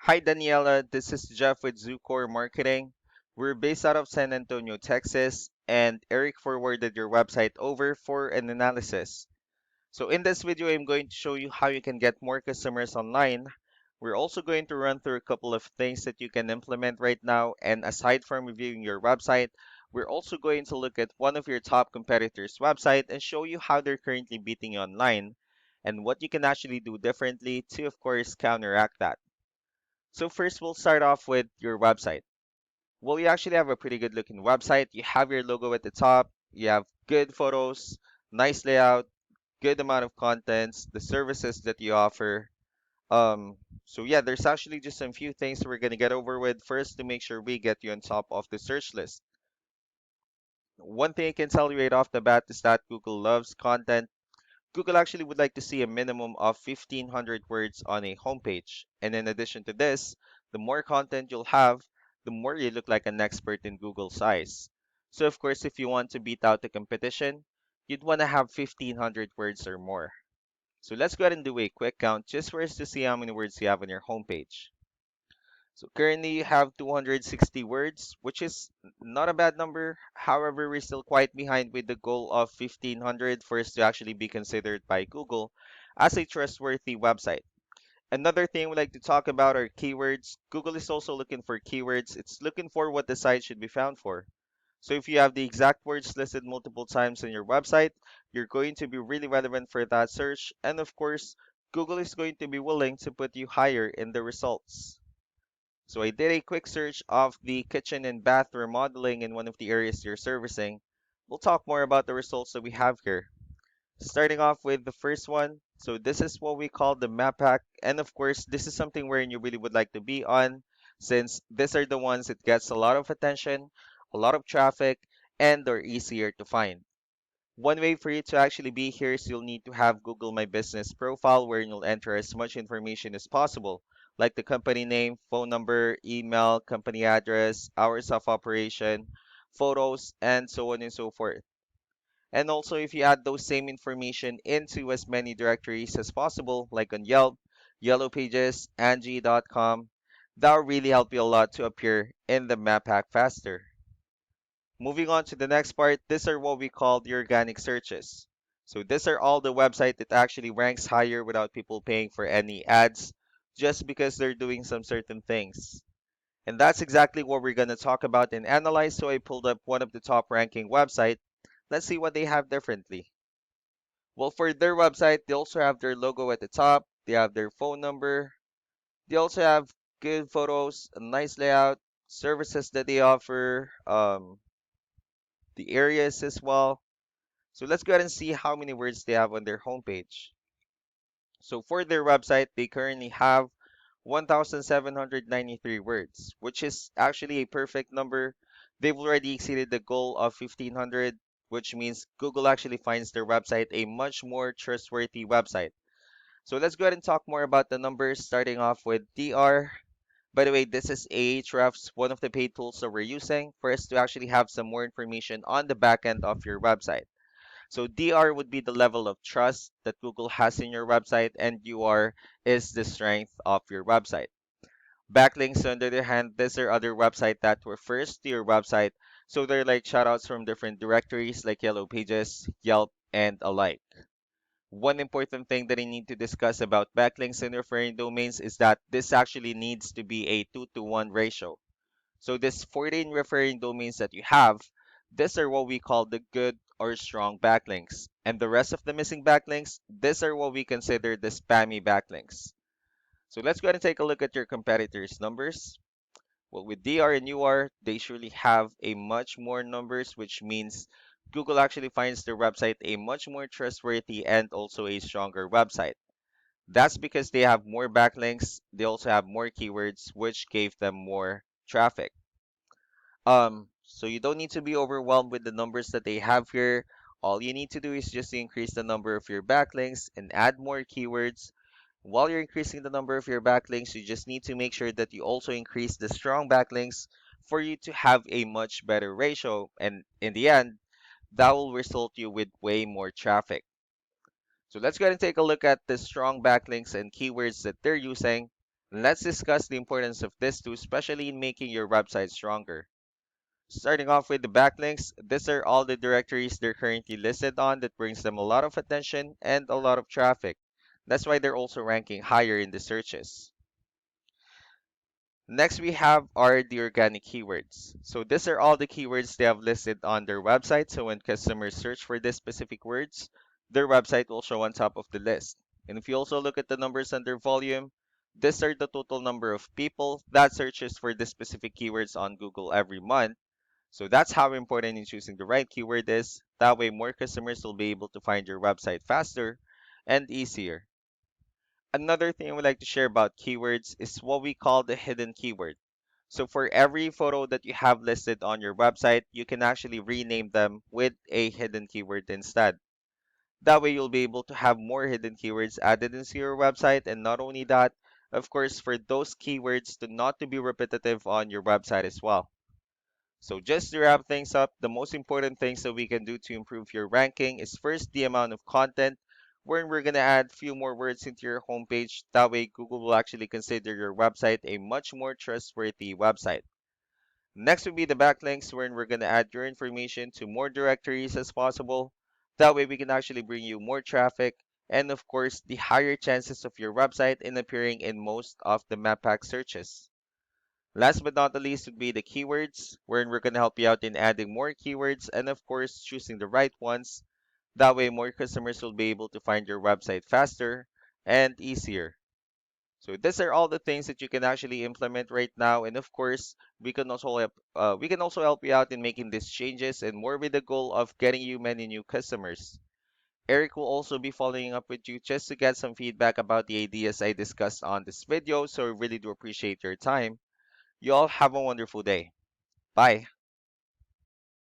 Hi, Daniela. This is Jeff with Zucore Marketing. We're based out of San Antonio, Texas, and Eric forwarded your website over for an analysis. So, in this video, I'm going to show you how you can get more customers online. We're also going to run through a couple of things that you can implement right now. And aside from reviewing your website, we're also going to look at one of your top competitors' website and show you how they're currently beating you online and what you can actually do differently to, of course, counteract that. So first, we'll start off with your website. Well, you actually have a pretty good looking website. You have your logo at the top. You have good photos, nice layout, good amount of contents, the services that you offer. So yeah, there's actually just some few things we're gonna get over with first to make sure we get you on top of the search list. One thing I can tell you right off the bat is that Google loves content. Google actually would like to see a minimum of 1,500 words on a homepage. And in addition to this, the more content you'll have, the more you look like an expert in Google's eyes. So, of course, if you want to beat out the competition, you'd want to have 1,500 words or more. So let's go ahead and do a quick count just for us to see how many words you have on your homepage. So currently you have 260 words, which is not a bad number. However, we're still quite behind with the goal of 1,500 for us to actually be considered by Google as a trustworthy website. Another thing we like to talk about are keywords. Google is also looking for keywords. It's looking for what the site should be found for. So if you have the exact words listed multiple times on your website, you're going to be really relevant for that search. And of course, Google is going to be willing to put you higher in the results. So I did a quick search of the kitchen and bath remodeling in one of the areas you're servicing. We'll talk more about the results that we have here. Starting off with the first one. So this is what we call the map pack. And of course, this is something wherein you really would like to be on since these are the ones that gets a lot of attention, a lot of traffic, and they're easier to find. One way for you to actually be here is you'll need to have Google My Business profile where you'll enter as much information as possible, like the company name, phone number, email, company address, hours of operation, photos, and so on and so forth. And also, if you add those same information into as many directories as possible, like on Yelp, Yellow Pages, Angie.com, that'll really help you a lot to appear in the map pack faster. Moving on to the next part, these are what we call the organic searches. So these are all the website that actually ranks higher without people paying for any ads, just because they're doing some certain things. And that's exactly what we're going to talk about and analyze. So I pulled up one of the top ranking website. Let's see what they have differently. Well, for their website, they also have their logo at the top. They have their phone number. They also have good photos, a nice layout, services that they offer, the areas as well. So let's go ahead and see how many words they have on their homepage. So for their website, they currently have 1,793 words, which is actually a perfect number. They've already exceeded the goal of 1,500, which means Google actually finds their website a much more trustworthy website. So let's go ahead and talk more about the numbers, starting off with DR. By the way, this is Ahrefs, one of the paid tools that we're using for us to actually have some more information on the back end of your website. So DR would be the level of trust that Google has in your website, and UR is the strength of your website. Backlinks, on the other hand, these are other websites that refers to your website. So they're like shoutouts from different directories like Yellow Pages, Yelp, and alike. One important thing that I need to discuss about backlinks and referring domains is that this actually needs to be a 2-to-1 ratio. So this 14 referring domains that you have, these are what we call the good or strong backlinks. And the rest of the missing backlinks, these are what we consider the spammy backlinks. So let's go ahead and take a look at your competitors' numbers. Well, with DR and UR, they surely have a much more numbers, which means Google actually finds their website a much more trustworthy and also a stronger website. That's because they have more backlinks, they also have more keywords, which gave them more traffic. So you don't need to be overwhelmed with the numbers that they have here. All you need to do is just increase the number of your backlinks and add more keywords. While you're increasing the number of your backlinks, you just need to make sure that you also increase the strong backlinks for you to have a much better ratio. And in the end, that will result you with way more traffic. So let's go ahead and take a look at the strong backlinks and keywords that they're using. Let's discuss the importance of this too, especially in making your website stronger. Starting off with the backlinks, these are all the directories they're currently listed on that brings them a lot of attention and a lot of traffic. That's why they're also ranking higher in the searches. Next, we have are the organic keywords. So these are all the keywords they have listed on their website. So when customers search for these specific words, their website will show on top of the list. And if you also look at the numbers under volume, these are the total number of people that searches for the specific keywords on Google every month. So that's how important in choosing the right keyword is. That way, more customers will be able to find your website faster and easier. Another thing I would like to share about keywords is what we call the hidden keyword. So for every photo that you have listed on your website, you can actually rename them with a hidden keyword instead. That way you'll be able to have more hidden keywords added into your website. And not only that, of course, for those keywords to not to be repetitive on your website as well. So just to wrap things up, the most important things that we can do to improve your ranking is first the amount of content, where we're going to add few more words into your homepage. That way Google will actually consider your website a much more trustworthy website. Next would be the backlinks, wherein we're going to add your information to more directories as possible. That way we can actually bring you more traffic and of course the higher chances of your website in appearing in most of the map pack searches. Last but not the least would be the keywords, wherein we're going to help you out in adding more keywords and of course choosing the right ones. That way more customers will be able to find your website faster and easier. So these are all the things that you can actually implement right now, and of course, we can also help you out in making these changes and more with the goal of getting you many new customers. Eric will also be following up with you just to get some feedback about the ideas I discussed on this video, so I really do appreciate your time. You all have a wonderful day. Bye.